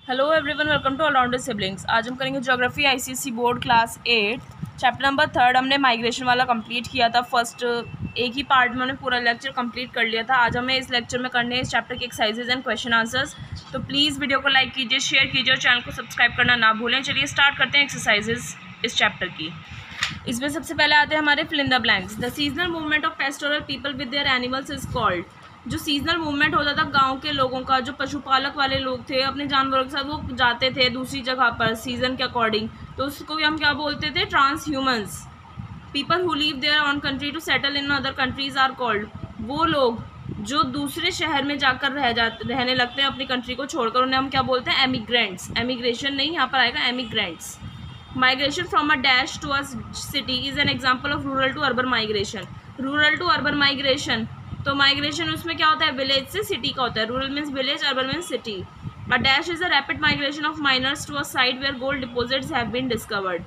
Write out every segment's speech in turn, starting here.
Hello everyone, welcome to all rounder siblings. आज हम करेंगे geography ICSE board class 8 chapter number 3। हमने माइग्रेशन वाला कंप्लीट किया था। फर्स्ट एक ही पार्ट में हमने पूरा लेक्चर कंप्लीट कर लिया था। आज हमें इस लेक्चर में करने हैं इस चैप्टर के एक्सरसाइजेज एंड क्वेश्चन आंसर्स। तो प्लीज़ वीडियो को लाइक कीजिए, शेयर कीजिए और चैनल को सब्सक्राइब करना ना भूलें। चलिए स्टार्ट करते हैं एक्सरसाइजेज इस चैप्टर की। इसमें सबसे पहले आते हैं हमारे fill in the blanks. The seasonal movement of pastoral people with their animals is called. जो सीजनल मूवमेंट होता था गांव के लोगों का, जो पशुपालक वाले लोग थे, अपने जानवरों के साथ वो जाते थे दूसरी जगह पर सीजन के अकॉर्डिंग, तो उसको भी हम क्या बोलते थे? Transhumance. People who leave their own country to settle in other countries are called. वो लोग जो दूसरे शहर में जाकर रहने लगते हैं अपनी कंट्री को छोड़कर, उन्हें हम क्या बोलते हैं? एमिग्रेंट्स। एमिग्रेशन नहीं, यहाँ पर आएगा emigrants. Migration from a dash to a city is an example of rural to urban migration. Rural to urban migration, तो माइग्रेशन उसमें क्या होता है? विलेज से सिटी का होता है। Rural means village, urban means city. A dash is a rapid migration of miners to a site where gold deposits have been discovered.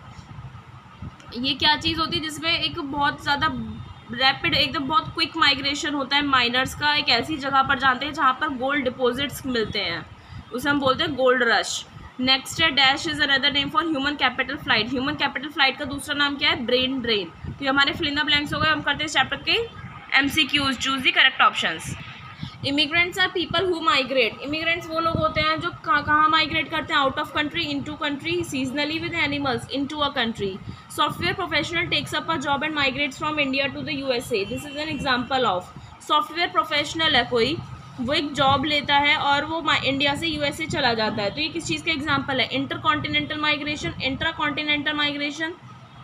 ये क्या चीज़ होती है जिसमें एक बहुत ज़्यादा रैपिड, एकदम बहुत क्विक माइग्रेशन होता है माइनर्स का, एक ऐसी जगह पर जाते हैं जहाँ पर गोल्ड डिपॉजिट्स मिलते हैं, उसे हम बोलते हैं गोल्ड रश। नेक्स्ट है dash is another name for human capital flight. Human capital flight का दूसरा नाम क्या है? Brain drain. तो ये हमारे फिल इन द ब्लैंक्स हो गए। हम करते हैं इस चैप्टर के MCQs। Choose the correct options. Immigrants are people who migrate. Immigrants वो लोग होते हैं जो कहाँ माइग्रेट करते हैं? Out of country, into country, seasonally with animals, into a country. Software professional takes up a job and migrates from India to the USA। This is an example of. Software professional है कोई, वो एक job लेता है और वो India से USA चला जाता है। तो ये किस चीज़ का एग्जांपल है? Inter continental migration, intra continental migration,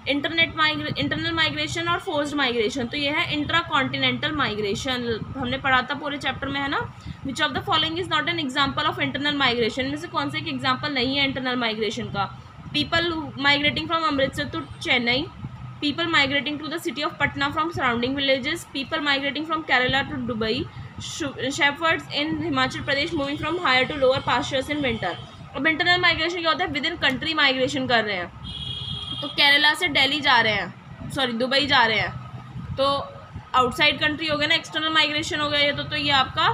internal migration और फोर्स्ड माइग्रेशन। तो ये है इंट्रा कॉन्टिनेंटल माइग्रेशन। हमने पढ़ा था पूरे चैप्टर में, है ना। Which of the following is not an example of internal migration. में से कौन से एक एग्जाम्पल नहीं है इंटरनल माइग्रेशन का? People migrating from Amritsar to Chennai, people migrating to the city of Patna from surrounding villages, people migrating from Kerala to Dubai, shepherds in Himachal Pradesh moving from higher to lower pastures in winter. अब internal migration क्या होता है? With in country migration कर रहे हैं, तो केरला से दिल्ली जा रहे हैं, सॉरी दुबई जा रहे हैं, तो आउटसाइड कंट्री हो गया ना, एक्सटर्नल माइग्रेशन हो गया ये। तो ये आपका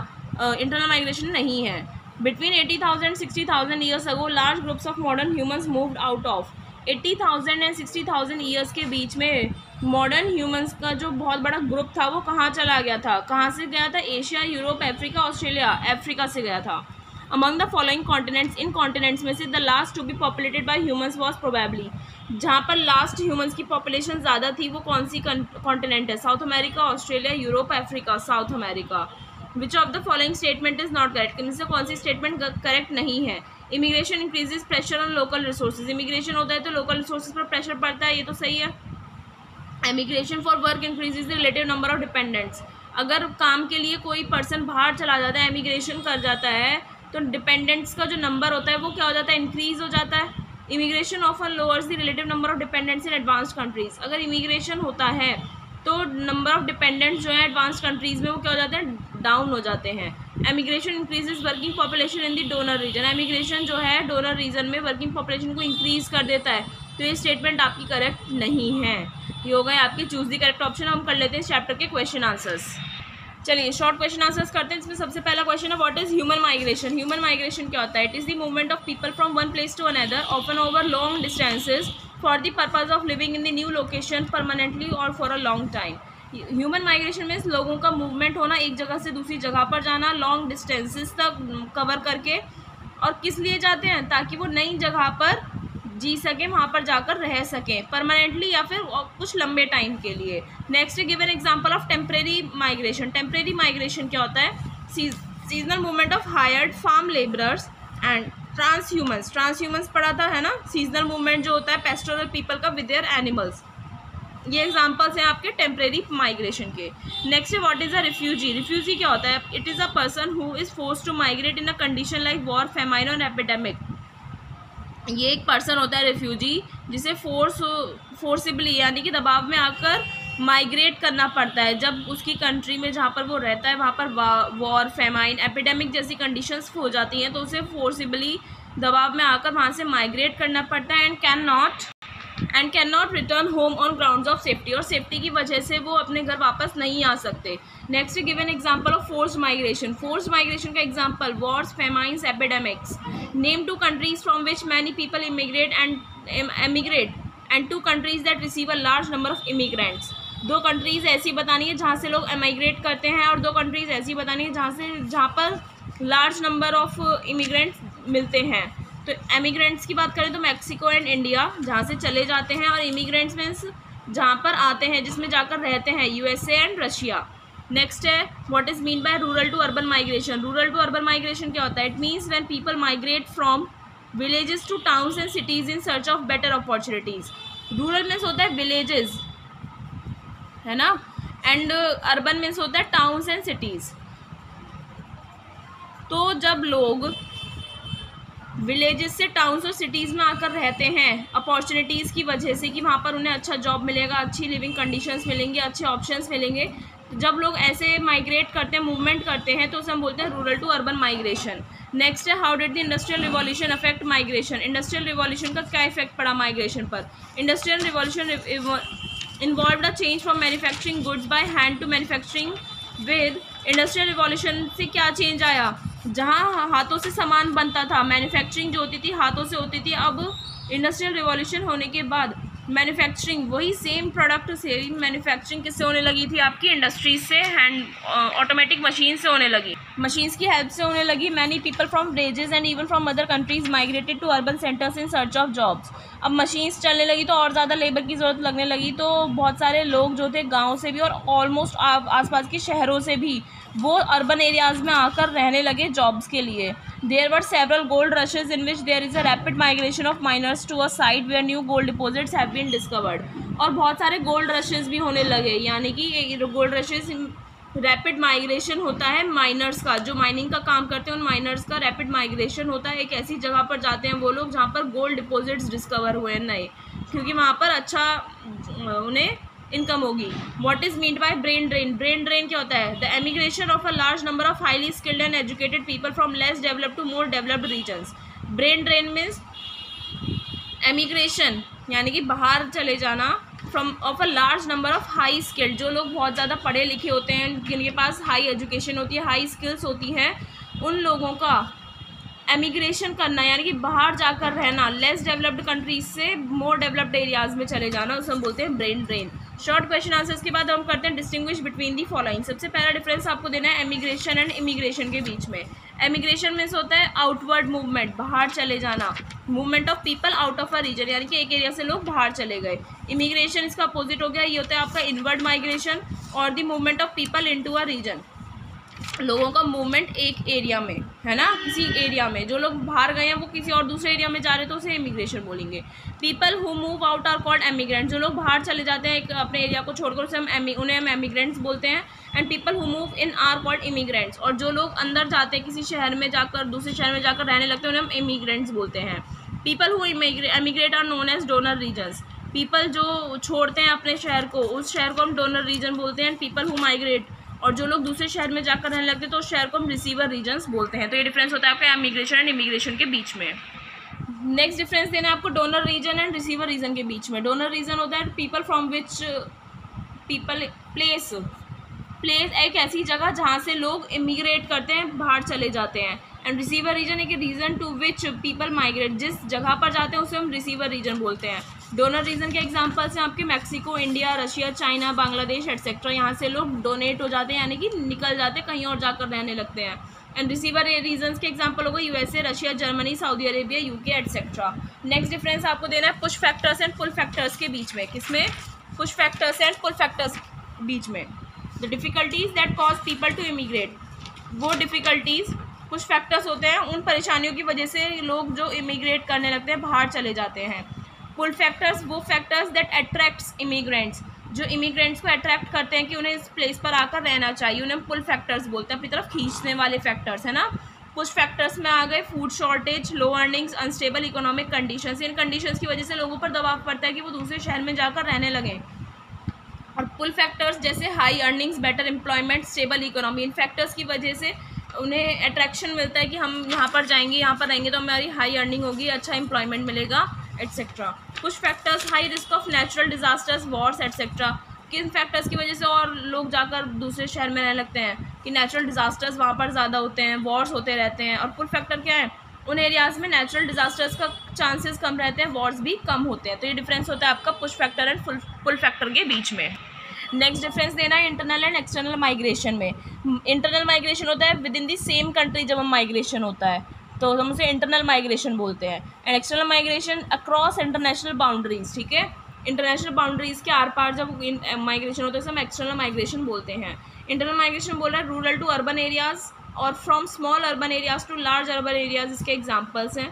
इंटरनल माइग्रेशन नहीं है। Between 80,000 60,000 years ago large groups of modern humans moved out of. 80,000 and 60,000 years के बीच में मॉडर्न ह्यूमंस का जो बहुत बड़ा ग्रुप था वो कहाँ चला गया था? कहाँ से गया था? Asia, Europe, Africa, Australia. Africa से गया था। अमंग द फॉलोइंग कॉन्टिनेंट्स, इन कॉन्टिनेंट्स में से the last to be populated by humans was probably. जहाँ पर लास्ट ह्यूमंस की पॉपुलेशन ज़्यादा थी वो कौन सी कॉन्टिनेंट है? South America, Australia, Europe, Africa. South America. Which of the following statement is not correct. इनमें से कौन सी स्टेटमेंट करेक्ट नहीं है? Immigration increases pressure on local resources. Immigration होता है तो लोकल रिसोर्सेज पर प्रेशर पड़ता है, ये तो सही है। Immigration for work increases the relative number of dependents. अगर काम के लिए कोई पर्सन बाहर चला जाता है, इमिग्रेशन कर जाता है, तो डिपेंडेंट्स का जो नंबर होता है वो क्या हो जाता है? इंक्रीज हो जाता है। Immigration often lowers the relative number of dependents in advanced countries. अगर इमिग्रेशन होता है तो नंबर ऑफ डिपेंडेंट्स जो है एडवांस्ड कंट्रीज में वो क्या हो जाते हैं? डाउन हो जाते हैं। Emigration increases working population in the donor region. Emigration जो है डोनर रीजन में वर्किंग पॉपुलेशन को इंक्रीज कर देता है, तो ये स्टेटमेंट आपकी करेक्ट नहीं है। ये हो गए आपके चूज द करेक्ट ऑप्शन। हम कर लेते हैं इस चैप्टर के क्वेश्चन आंसर्स। चलिए शॉर्ट क्वेश्चन आंसर्स करते हैं। इसमें सबसे पहला क्वेश्चन है what is human migration. Human migration क्या होता है? It is the movement of people from one place to another, often over long distances, for the purpose of living in the new location permanently और for a long time. Human migration में लोगों का movement होना, एक जगह से दूसरी जगह पर जाना, लॉन्ग डिस्टेंसेज तक कवर करके। और किस लिए जाते हैं? ताकि वो नई जगह पर जी सकें, वहाँ पर जाकर रह सकें परमानेंटली या फिर कुछ लंबे टाइम के लिए। Next given example of temporary migration. Temporary migration क्या होता है? Seasonal movement of hired farm labourers and transhumance. Transhumance पढ़ा था, है ना। सीजनल मूवमेंट जो होता है पेस्टोरल पीपल का विद देयर एनिमल्स। ये एग्जांपल्स हैं आपके टेम्परेरी माइग्रेशन के। नेक्स्ट है what is a refugee. Refugee क्या होता है? It is a person who is forced to migrate in a condition like war, famine और एपिडेमिक। ये एक पर्सन होता है रिफ्यूजी जिसे फोर्सिबली यानी कि दबाव में आकर माइग्रेट करना पड़ता है। जब उसकी कंट्री में जहाँ पर वो रहता है वहाँ पर वॉर, फेमाइन, एपिडेमिक जैसी कंडीशंस हो जाती हैं, तो उसे फोर्सिबली दबाव में आकर वहाँ से माइग्रेट करना पड़ता है and can not and can not return home on grounds of safety, और सेफ्टी की वजह से वो अपने घर वापस नहीं आ सकते। Next given example of forced migration. Forced migration का example wars, famines, epidemics. Name 2 countries from which many people immigrate and 2 countries that receive a large number of immigrants. 2 countries ऐसी बतानी है जहाँ से लोग इमिग्रेट करते हैं, और 2 कंट्रीज ऐसी बतानी है जहाँ पर लार्ज नंबर ऑफ इमिग्रेंट्स मिलते हैं। तो एमिग्रेंट्स की बात करें तो मैक्सिको एंड इंडिया, जहाँ से चले जाते हैं, और इमिग्रेंट्स मीन्स जहाँ पर आते हैं, जिसमें जाकर रहते हैं, यूएसए एंड रशिया। नेक्स्ट है what is mean by rural to urban migration. Rural to urban migration क्या होता है? It means when people migrate from villages to towns and cities in search of better opportunities. Rural means होता है villages, है ना, and urban means होता है towns and cities. तो जब लोग विलेजेस से टाउन्स और सिटीज़ में आकर रहते हैं अपॉर्चुनिटीज़ की वजह से, कि वहाँ पर उन्हें अच्छा जॉब मिलेगा, अच्छी लिविंग कंडीशंस मिलेंगे, अच्छे ऑप्शंस मिलेंगे, तो जब लोग ऐसे माइग्रेट करते हैं, मूवमेंट करते हैं, तो उसे हम बोलते हैं rural to urban migration. Next है how did the industrial revolution affect migration. Industrial revolution का क्या इफेक्ट पड़ा माइग्रेशन पर? Industrial revolution involved a change from manufacturing goods by hand to manufacturing with. Industrial revolution से क्या change आया? जहाँ हाथों से सामान बनता था, मैन्युफैक्चरिंग जो होती थी हाथों से होती थी, अब इंडस्ट्रियल रिवॉल्यूशन होने के बाद मैन्युफैक्चरिंग, वही सेम प्रोडक्ट सेम मैन्युफैक्चरिंग किससे होने लगी थी? आपकी इंडस्ट्रीज से, हैंड ऑटोमेटिक मशीन से होने लगी, मशीन्स की हेल्प से होने लगी। Many people from villages and even from other countries migrated to urban centres in search of jobs. अब मशीन्स चलने लगी तो और ज़्यादा लेबर की ज़रूरत लगने लगी, तो बहुत सारे लोग जो थे गाँव से भी और ऑलमोस्ट आसपास के शहरों से भी वो अर्बन एरियाज़ में आकर रहने लगे जॉब्स के लिए। There were several gold rushes in which there is a rapid migration of miners to a site where new gold deposits have been discovered. और बहुत सारे गोल्ड रशेज भी होने लगे, यानी कि गोल्ड रशेज रैपिड माइग्रेशन होता है माइनर्स का, जो माइनिंग का काम करते हैं उन माइनर्स का रैपिड माइग्रेशन होता है। एक ऐसी जगह पर जाते हैं वो लोग जहाँ पर गोल्ड डिपॉजिट्स डिस्कवर हुए हैं नए, क्योंकि वहाँ पर अच्छा उन्हें इनकम होगी। What is mean by brain drain. Brain drain क्या होता है? The emigration of a large number of highly skilled and educated people from less developed to more developed regions. Brain drain means emigration, यानी कि बाहर चले जाना from of a large number of high skilled, जो लोग बहुत ज़्यादा पढ़े लिखे होते हैं, जिनके पास हाई एजुकेशन होती है, हाई स्किल्स होती हैं, उन लोगों का एमिग्रेशन करना, यानी कि बाहर जाकर रहना, लेस डेवलप्ड कंट्रीज से मोर डेवलप्ड एरियाज़ में चले जाना, उसे हम बोलते हैं brain drain. Short question answers के बाद हम करते हैं डिस्टिंग्विश बिटवीन दी फॉलोइंग। सबसे पहला डिफरेंस आपको देना है एमिग्रेशन एंड इमिग्रेशन के बीच में। एमिग्रेशन मीन्स होता है आउटवर्ड मूवमेंट, बाहर चले जाना, movement of people out of a region, यानी कि एक एरिया से लोग बाहर चले गए। इमिग्रेशन इसका अपोजिट हो गया, ये होता है आपका इनवर्ड माइग्रेशन और the movement of people into a region, लोगों का मूवमेंट एक एरिया में, है ना, किसी एरिया में जो लोग बाहर गए हैं वो किसी और दूसरे एरिया में जा रहे हैं तो उसे इमिग्रेशन बोलेंगे। People who move out are called emigrants, जो लोग बाहर चले जाते हैं एक अपने एरिया को छोड़कर उसे उन्हें हम एमिग्रेंट्स बोलते हैं। And people who move in are called immigrants, और जो लोग अंदर जाते हैं किसी शहर में जाकर दूसरे शहर में जाकर रहने लगते हैं उन्हें हम इमिग्रेंट्स बोलते हैं। People who emigrate are known as donor regions, people जो छोड़ते हैं अपने शहर को, उस शहर को हम डोनर रीजन बोलते हैं। पीपल हु माइग्रेट, और जो लोग दूसरे शहर में जाकर रहने लगते हैं तो उस शहर को हम रिसीवर रीजन्स बोलते हैं। तो ये डिफरेंस होता है आपका एमिग्रेशन एंड इमिग्रेशन के बीच में। नेक्स्ट डिफरेंस देना है आपको donor region and receiver region के बीच में। डोनर रीजन होता है people from which people place एक ऐसी जगह जहाँ से लोग इमिग्रेट करते हैं, बाहर चले जाते हैं। एंड रिसीवर रीजन एक region to which people migrate, जिस जगह पर जाते हैं उसे हम रिसीवर रीजन बोलते हैं। डोनर रीजन के एग्जांपल्स हैं आपके Mexico, India, Russia, China, Bangladesh etcetera. यहाँ से लोग डोनेट हो जाते हैं, यानी कि निकल जाते हैं, कहीं और जाकर रहने लगते हैं। एंड रिसीवर रीजन्स के एग्जांपल होगा USA, Russia, Germany, Saudi Arabia, UK etcetera. Next difference आपको देना है push factors and pull factors के बीच में। किसमें? Push factors and pull factors बीच में। The difficulties that cause people to immigrate, वो डिफिकल्टीज कुछ फैक्टर्स होते हैं, उन परेशानियों की वजह से लोग जो इमिग्रेट करने लगते हैं बाहर चले जाते हैं। पुल फैक्टर्स वो फैक्टर्स दैट अट्रैक्ट्स इमिग्रेंट्स, जो इमिग्रेंट्स को अट्रैक्ट करते हैं कि उन्हें इस प्लेस पर आकर रहना चाहिए, उन्हें पुल फैक्टर्स बोलते हैं, अपनी तरफ खींचने वाले फैक्टर्स, है ना। कुछ फैक्टर्स में आ गए फूड शॉर्टेज, लो अर्निंग्स, अनस्टेबल इकोनॉमिक कंडीशंस। इन कंडीशंस की वजह से लोगों पर दबाव पड़ता है कि वो दूसरे शहर में जाकर रहने लगें। और पुल फैक्टर्स जैसे high earnings, better employment, stable economy, इन फैक्टर्स की वजह से उन्हें अट्रैक्शन मिलता है कि हम यहाँ पर जाएंगे, यहाँ पर रहेंगे तो हमारी हाई अर्निंग होगी, अच्छा एम्प्लॉयमेंट मिलेगा etcetera. Push factors, high risk of natural disasters, Wars etcetera. किन फैक्टर्स की वजह से और लोग जाकर दूसरे शहर में रहने लगते हैं कि नेचुरल डिजास्टर्स वहाँ पर ज़्यादा होते हैं, वॉर्स होते रहते हैं। और पुल फैक्टर क्या है, उन एरियाज़ में नेचुरल डिजास्टर्स का चांसेस कम रहते हैं, वॉर्स भी कम होते हैं। तो ये डिफरेंस होता है आपका push factor and pull factor के बीच में। नेक्स्ट डिफरेंस देना है इंटरनल एंड एक्सटर्नल माइग्रेशन में। इंटरनल माइग्रेशन होता है within the same country, जब हम माइग्रेशन होता है तो हम उसे इंटरनल माइग्रेशन बोलते हैं। And external migration across international boundaries, ठीक है, इंटरनेशनल बाउंड्रीज के आर पार जब माइग्रेशन होता है हम एक्सटर्नल माइग्रेशन बोलते हैं। इंटरनल माइग्रेशन बोल रहा है रूरल टू अर्बन एरियाज और from small urban areas to large urban areas, इसके एग्जाम्पल्स हैं।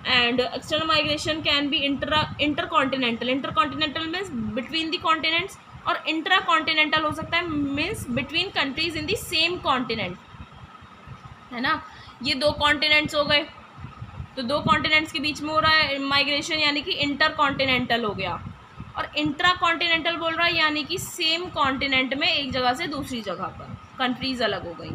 And external migration can be intercontinental, intercontinental means between the continents, और इंट्रा कॉन्टिनेंटल हो सकता है means between countries in the same continent, है ना। ये दो कॉन्टिनेंट्स हो गए, तो दो कॉन्टिनेंट्स के बीच में हो रहा है माइग्रेशन, यानी कि इंटर कॉन्टिनेंटल हो गया। और इंट्रा कॉन्टिनेंटल बोल रहा है यानी कि सेम कॉन्टिनेंट में एक जगह से दूसरी जगह पर कंट्रीज अलग हो गई,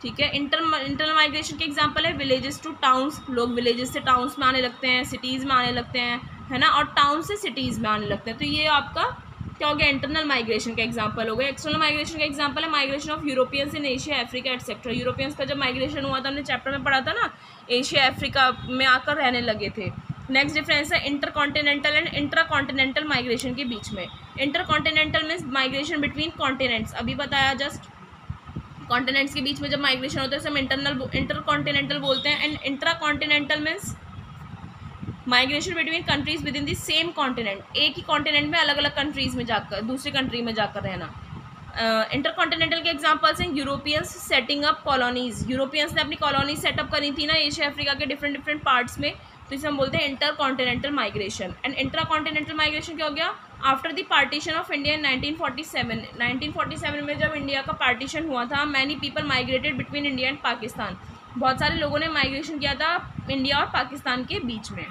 ठीक है। इंटरनल माइग्रेशन के एग्जांपल है विलेजेस टू टाउन्स, लोग विलेजेस से टाउन्स में आने लगते हैं, सिटीज़ में आने लगते हैं, है ना, और टाउन से सिटीज़ में आने लगते हैं। तो ये आपका क्या हो गया, इंटरनल माइग्रेशन का एग्जांपल हो गया। एक्सटर्नल माइग्रेशन का एग्जांपल है migration of Europeans in Asia, Africa etcetera. Europeans का जब माइग्रेशन हुआ था, हमने चैप्टर में पढ़ा था ना, एशिया अफ्रीका में आकर रहने लगे थे। नेक्स्ट डिफरेंस है intercontinental and intra continental migration के बीच में। Intercontinental means migration between continents, अभी बताया जस्ट, कॉन्टिनेंट्स के बीच में जब माइग्रेशन होता है उसे हम इंटरकॉन्टिनेंटल बोलते हैं। And intra continental means migration between countries with in the same continent, एक ही कॉन्टिनेंट में अलग अलग कंट्रीज में जाकर दूसरी कंट्री में जाकर रहना। इंटरकॉन्टिनेंटल के एग्जांपल्स हैं Europeans setting up colonies, Europeans ने अपनी कॉलोनी सेटअप करी थी ना एशिया अफ्रीका के डिफरेंट पार्ट्स में, तो इसे हम बोलते हैं inter continental migration. And intra continental migration क्या हो गया, after the partition of India in 1947, 1947 में जब इंडिया का पार्टीशन हुआ था, many people migrated between India and Pakistan, बहुत सारे लोगों ने माइग्रेशन किया था इंडिया और पाकिस्तान के बीच में।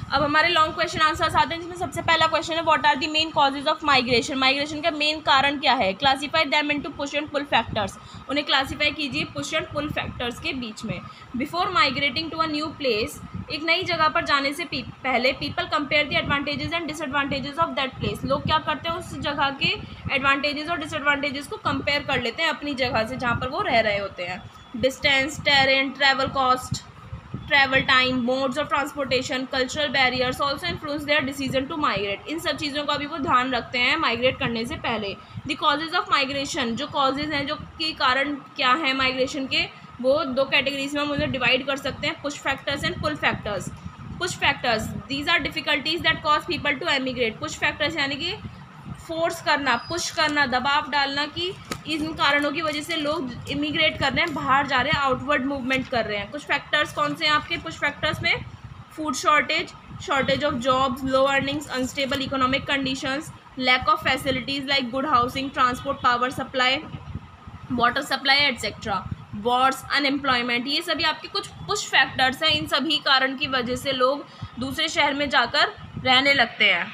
अब हमारे लॉन्ग क्वेश्चन आंसर्स आते हैं, जिसमें सबसे पहला क्वेश्चन है what are the main causes of migration, migration का मेन कारण क्या है। Classify them into push and pull factors, उन्हें क्लासीफाई कीजिए पुश एंड पुल फैक्टर्स के बीच में। Before migrating to a new place, एक नई जगह पर जाने से पहले people compare the advantages and disadvantages of that place, लोग क्या करते हैं उस जगह के एडवांटेजेस और डिसएडवांटेजेस को कंपेयर कर लेते हैं अपनी जगह से जहाँ पर वो रह रहे होते हैं। Distance, terrain, travel cost, travel time, modes of transportation, cultural barriers also influence their decision to migrate, इन सब चीज़ों का भी वो ध्यान रखते हैं माइग्रेट करने से पहले। द कॉजेज ऑफ माइग्रेशन, जो कॉजेज हैं, जो कि कारण क्या है माइग्रेशन के, वो दो कैटेगरीज में हम उन्हें डिवाइड कर सकते हैं, push factors and pull factors. Push factors, these are difficulties that cause people to emigrate, push factors यानी कि फोर्स करना, पुश करना, दबाव डालना कि इन कारणों की वजह से लोग इमिग्रेट कर रहे हैं, बाहर जा रहे हैं, आउटवर्ड मूवमेंट कर रहे हैं। कुछ फैक्टर्स कौन से हैं आपके पुश फैक्टर्स में, food shortage, shortage of jobs, low earnings, unstable economic conditions, lack of facilities like good housing, transport, power supply, water supply etcetera, wars, unemployment, ये सभी आपके कुछ पुश फैक्टर्स हैं। इन सभी कारण की वजह से लोग दूसरे शहर में जाकर रहने लगते हैं।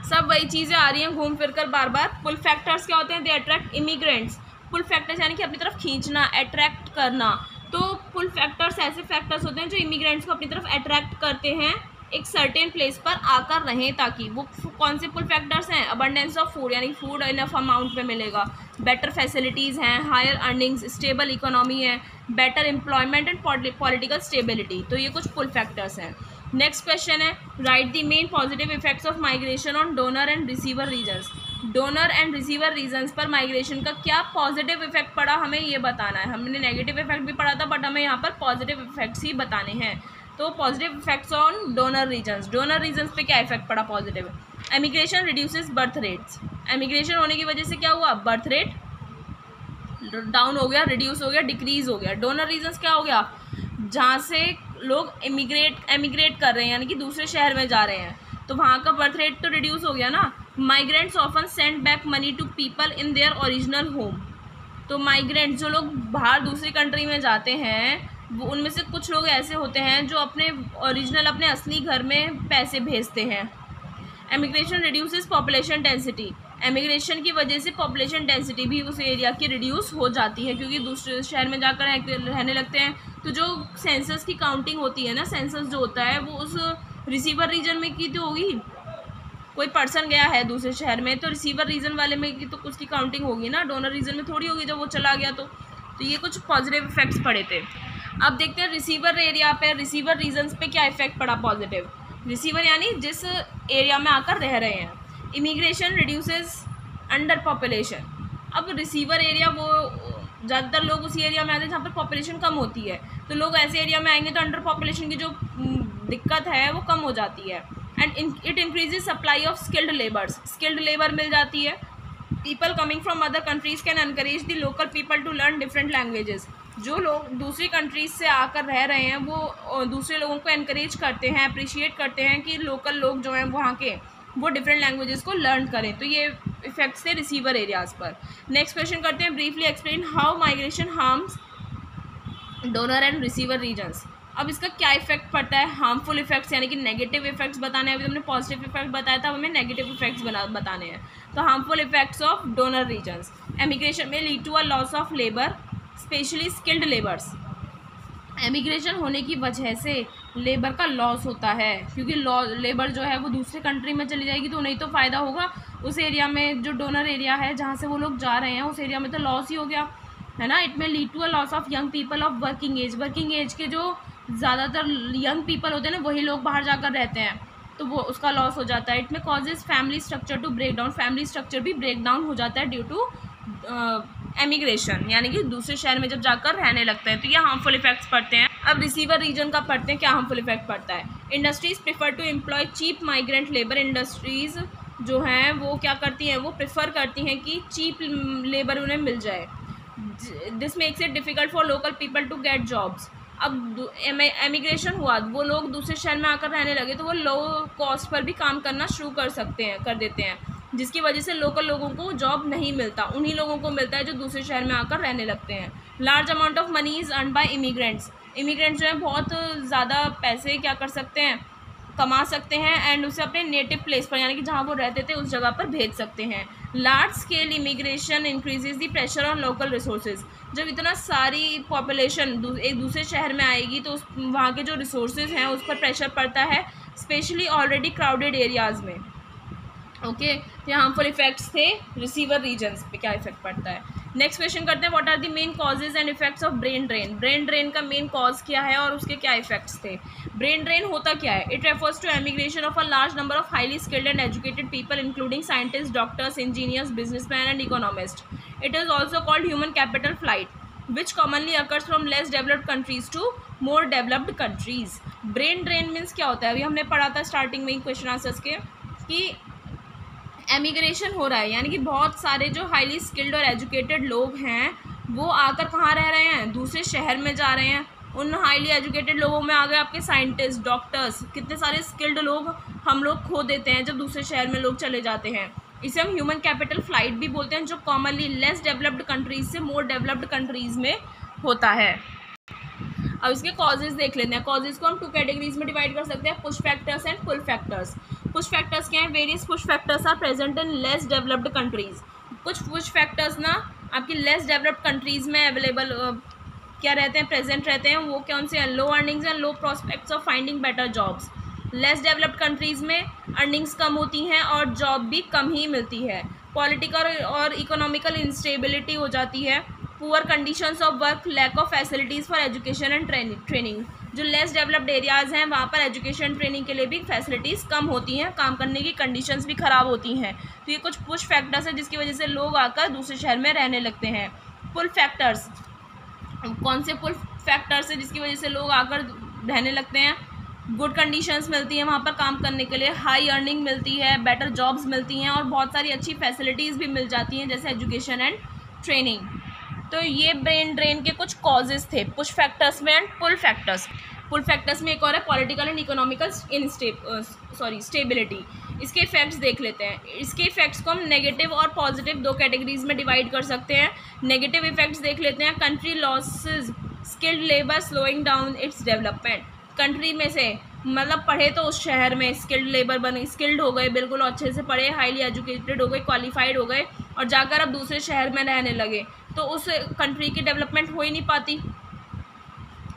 सब वही चीज़ें आ रही हैं घूम फिर कर बार बार। पुल फैक्टर्स क्या होते हैं, they attract immigrants, pull factors यानी कि अपनी तरफ खींचना, अट्रैक्ट करना। तो पुल फैक्टर्स ऐसे फैक्टर्स होते हैं जो इमिग्रेंट्स को अपनी तरफ अट्रैक्ट करते हैं एक सर्टेन प्लेस पर आकर रहें, ताकि वो कौन से पुल फैक्टर्स हैं, अबंडेंस ऑफ फूड यानी फूड इनफ अमाउंट में मिलेगा, बेटर फैसिलिटीज़ हैं, हायर अर्निंग्स, स्टेबल इकोनॉमी है, better employment and political stability. तो ये कुछ पुल फैक्टर्स हैं। नेक्स्ट क्वेश्चन है write the main positive effects of migration on donor and receiver regions, donor and receiver regions पर migration का क्या पॉजिटिव इफेक्ट पड़ा, हमें ये बताना है। हमने नेगेटिव इफेक्ट भी पढ़ा था बट हमें यहाँ पर पॉजिटिव इफेक्ट्स ही बताने हैं। तो positive effects on donor regions, donor regions पे क्या इफेक्ट पड़ा positive, emigration reduces birth rates, emigration होने की वजह से क्या हुआ, बर्थ रेट डाउन हो गया, रिड्यूस हो गया, डिक्रीज हो गया। डोनर रीजन्स क्या हो गया, जहाँ से लोग एमिग्रेट कर रहे हैं यानी कि दूसरे शहर में जा रहे हैं, तो वहाँ का बर्थ रेट तो रिड्यूस हो गया ना। Migrants often send back money to people in their original home, तो माइग्रेंट्स जो लोग बाहर दूसरी कंट्री में जाते हैं वो उनमें से कुछ लोग ऐसे होते हैं जो अपने ओरिजिनल अपने असली घर में पैसे भेजते हैं। Emigration reduces population density, emigration की वजह से पॉपुलेशन डेंसिटी भी उस एरिया की रिड्यूस हो जाती है, क्योंकि दूसरे शहर में जाकर रहने लगते हैं तो जो सेंसस की काउंटिंग होती है ना, सेंसस जो होता है वो उस रिसीवर रीजन में की तो होगी, कोई पर्सन गया है दूसरे शहर में तो रिसीवर रीजन वाले में की तो उसकी काउंटिंग होगी ना, डोनर रीजन में थोड़ी होगी जब वो चला गया तो ये कुछ पॉजिटिव इफेक्ट्स पड़े थे। अब देखते हैं रिसीवर एरिया पे, रिसीवर रीजन्स पे क्या इफेक्ट पड़ा पॉजिटिव। रिसीवर यानी जिस एरिया में आकर रह रहे हैं। Immigration reduces under population. अब रिसीवर एरिया वो ज़्यादातर लोग उसी एरिया में आते हैं जहाँ पर पॉपुलेशन कम होती है, तो लोग ऐसे एरिया में आएंगे तो अंडर पॉपुलेशन की जो दिक्कत है वो कम हो जाती है। And it increases supply of skilled labours, skilled labour मिल जाती है। People coming from other countries can encourage the local people to learn different languages. जो लोग दूसरी कंट्रीज से आकर रह रहे हैं वो दूसरे लोगों को एनकरेज करते हैं, अप्रिशिएट करते हैं कि लोकल लोग जो हैं वहाँ के वो डिफरेंट लैंग्वेजेस को लर्न करें। तो ये इफेक्ट्स थे रिसीवर एरियाज पर। नेक्स्ट क्वेश्चन करते हैं, briefly explain how migration harms donor and receiver regions. अब इसका क्या इफेक्ट पड़ता है, हार्मफुल इफेक्ट्स यानी कि नेगेटिव इफेक्ट्स बताने हैं। अभी हमने पॉजिटिव इफेक्ट बताया था, अब हमें नेगेटिव इफेक्ट्स बताने हैं। तो harmful effects of donor regions, emigration में lead to a loss of labour specially skilled labours. Emigration होने की वजह से लेबर का लॉस होता है, क्योंकि लेबर जो है वो दूसरे कंट्री में चली जाएगी तो उन्हें तो फ़ायदा होगा, उस एरिया में जो डोनर एरिया है जहाँ से वो लोग जा रहे हैं उस एरिया में तो लॉस ही हो गया है ना। It may lead to a loss of young people of working age. Working age के जो ज़्यादातर यंग पीपल होते हैं ना वही लोग बाहर जाकर रहते हैं, तो वो उसका लॉस हो जाता है। It may causes family structure to break down, family structure भी ब्रेक डाउन हो जाता है ड्यू टू एमिग्रेशन, यानी कि दूसरे शहर में जब जाकर रहने लगते हैं तो ये हार्मफुल इफेक्ट्स पड़ते हैं। अब रिसीवर रीजन का पढ़ते हैं क्या हार्मफुल इफेक्ट पड़ता है। Industries prefer to employ cheap migrant labour. Industries जो हैं वो क्या करती हैं, वो प्रेफर करती हैं कि चीप लेबर उन्हें मिल जाए। This makes it difficult for local people to get jobs. अब एमिग्रेशन हुआ, वो लोग दूसरे शहर में आकर रहने लगे तो वो लो कॉस्ट पर भी काम करना शुरू कर देते हैं, जिसकी वजह से लोकल लोगों को जॉब नहीं मिलता, उन्हीं लोगों को मिलता है जो दूसरे शहर में आकर रहने लगते हैं। Large amount of money is earn by immigrants. Immigrants जो है बहुत ज़्यादा पैसे क्या कर सकते हैं, कमा सकते हैं एंड उसे अपने नेटिव प्लेस पर यानी कि जहाँ वो रहते थे उस जगह पर भेज सकते हैं। Large scale immigration increases the pressure on local resources. जब इतना सारी पॉपुलेशन एक दूसरे शहर में आएगी तो वहाँ के जो रिसोर्सेज हैं उस पर प्रेशर पड़ता है, स्पेशली ऑलरेडी क्राउडेड एरियाज़ में। ओके, तो हार्मफुल इफेक्ट्स थे रिसीवर रीजन्स पे क्या इफेक्ट पड़ता है। नेक्स्ट क्वेश्चन करते हैं, what are the main causes and effects of brain drain. Brain drain का मेन कॉज क्या है और उसके क्या इफेक्ट्स थे। ब्रेन ड्रेन होता क्या है, it refers to emigration of a large number of highly skilled and educated people including scientist, doctors, engineers, businessman and economist. It is also called human capital flight which commonly occurs from less developed countries to more developed countries. Brain drain means क्या होता है, अभी हमने पढ़ा था starting में ही question answers के कि एमिग्रेशन हो रहा है यानी कि बहुत सारे जो हाईली स्किल्ड और एजुकेटेड लोग हैं वो आकर कहाँ रह रहे हैं, दूसरे शहर में जा रहे हैं। उन हाईली एजुकेटेड लोगों में आ गए आपके साइंटिस्ट, डॉक्टर्स, कितने सारे स्किल्ड लोग हम लोग खो देते हैं जब दूसरे शहर में लोग चले जाते हैं। इसे हम ह्यूमन कैपिटल फ्लाइट भी बोलते हैं, जो कॉमनली लेस डेवलप्ड कंट्रीज से मोर डेवलप्ड कंट्रीज में होता है। अब इसके कॉजेज देख लेते हैं। कॉजेज को हम 2 कैटेगरीज में डिवाइड कर सकते हैं, push factors and pull factors. Push factors क्या हैं, various push factors are present in less developed countries. कुछ पुश फैक्टर्स ना आपकी लेस डेवलप्ड कंट्रीज में अवेलेबल क्या रहते हैं, प्रेजेंट रहते हैं। वो कौन से हैं, low earnings and low prospects of finding better jobs. Less developed countries में अर्निंग्स कम होती हैं और जॉब भी कम ही मिलती है। पॉलिटिकल और इकोनॉमिकल इंस्टेबिलिटी हो जाती है। Poor conditions of work, lack of facilities for education and training. जो लेस डेवलप्ड एरियाज़ हैं वहाँ पर एजुकेशन ट्रेनिंग के लिए भी फैसिलिटीज़ कम होती हैं, काम करने की कंडीशंस भी ख़राब होती हैं। तो ये कुछ पुश फैक्टर्स हैं जिसकी वजह से लोग आकर दूसरे शहर में रहने लगते हैं। पुल फैक्टर्स, कौन से पुल फैक्टर्स हैं जिसकी वजह से लोग आकर रहने लगते हैं, गुड कंडीशंस मिलती हैं वहाँ पर काम करने के लिए, हाई अर्निंग मिलती है, बेटर जॉब्स मिलती हैं और बहुत सारी अच्छी फैसिलिटीज़ भी मिल जाती हैं जैसे एजुकेशन एंड ट्रेनिंग। तो ये ब्रेन ड्रेन के कुछ कॉजेज़ थे पुश फैक्टर्स में and pull factors. Pull factors में एक और है पॉलिटिकल एंड इकोनॉमिकल स्टेबिलिटी। इसके इफेक्ट्स देख लेते हैं। इसके इफेक्ट्स को हम नेगेटिव और पॉजिटिव 2 कैटेगरीज में डिवाइड कर सकते हैं। नेगेटिव इफेक्ट्स देख लेते हैं, country losses skilled labour slowing down its development. Country में से मतलब पढ़े तो उस शहर में स्किल्ड लेबर बने, स्किल्ड हो गए, बिल्कुल अच्छे से पढ़े, हाईली एजुकेटेड हो गए, क्वालिफाइड हो गए और जाकर अब दूसरे शहर में रहने लगे तो उस कंट्री की डेवलपमेंट हो ही नहीं पाती।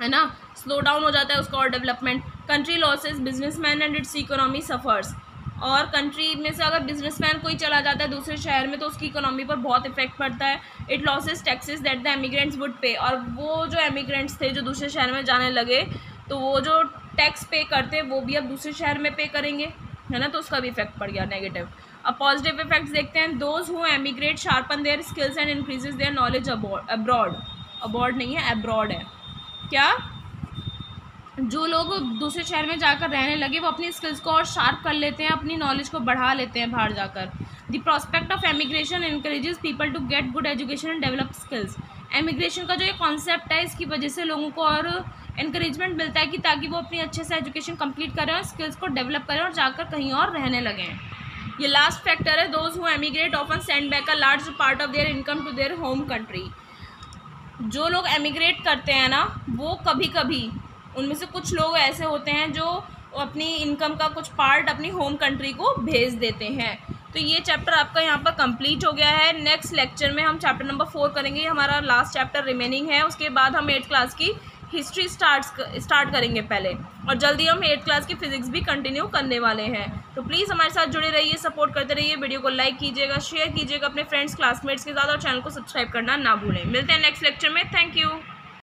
है ना, स्लो डाउन हो जाता है उसका और development. Country losses businessman and it's economy suffers, और कंट्री में से अगर बिजनेसमैन कोई चला जाता है दूसरे शहर में तो उसकी इकोनॉमी पर बहुत इफेक्ट पड़ता है। It losses taxes that the emigrants would पे, और वो जो एमिग्रेंट्स थे जो दूसरे शहर में जाने लगे तो वो जो टैक्स पे करते वो भी अब दूसरे शहर में पे करेंगे, है ना, तो उसका भी इफेक्ट पड़ गया नेगेटिव। अब पॉजिटिव इफेक्ट्स देखते हैं। Those who emigrate sharpen their skills and increases their knowledge abroad, aboard नहीं है अब्रॉड है, क्या, जो लोग दूसरे शहर में जाकर रहने लगे वो अपनी स्किल्स को और शार्प कर लेते हैं, अपनी नॉलेज को बढ़ा लेते हैं बाहर जाकर। The prospect of emigration encourages people to get good education and develop skills. Emigration का जो ये कॉन्सेप्ट है इसकी वजह से लोगों को और इनक्रेजमेंट मिलता है कि ताकि वो अपनी अच्छे से एजुकेशन कंप्लीट करें और स्किल्स को डेवलप करें और जाकर कहीं और रहने लगें। ये लास्ट फैक्टर है। Those who emigrate often send back a large part of their income to their home country. जो लोग एमिग्रेट करते हैं ना वो कभी कभी उनमें से कुछ लोग ऐसे होते हैं जो अपनी इनकम का कुछ पार्ट अपनी होम कंट्री को भेज देते हैं। तो ये चैप्टर आपका यहाँ पर कंप्लीट हो गया है। नेक्स्ट लेक्चर में हम चैप्टर नंबर 4 करेंगे, हमारा लास्ट चैप्टर रिमेनिंग है। उसके बाद हम 8th क्लास की हिस्ट्री स्टार्ट करेंगे पहले, और जल्दी हम 8th क्लास की फिजिक्स भी कंटिन्यू करने वाले हैं। तो प्लीज़ हमारे साथ जुड़े रहिए, सपोर्ट करते रहिए। वीडियो को लाइक कीजिएगा, शेयर कीजिएगा अपने फ्रेंड्स क्लासमेट्स के साथ, और चैनल को सब्सक्राइब करना ना भूलें। मिलते हैं नेक्स्ट लेक्चर में। Thank you.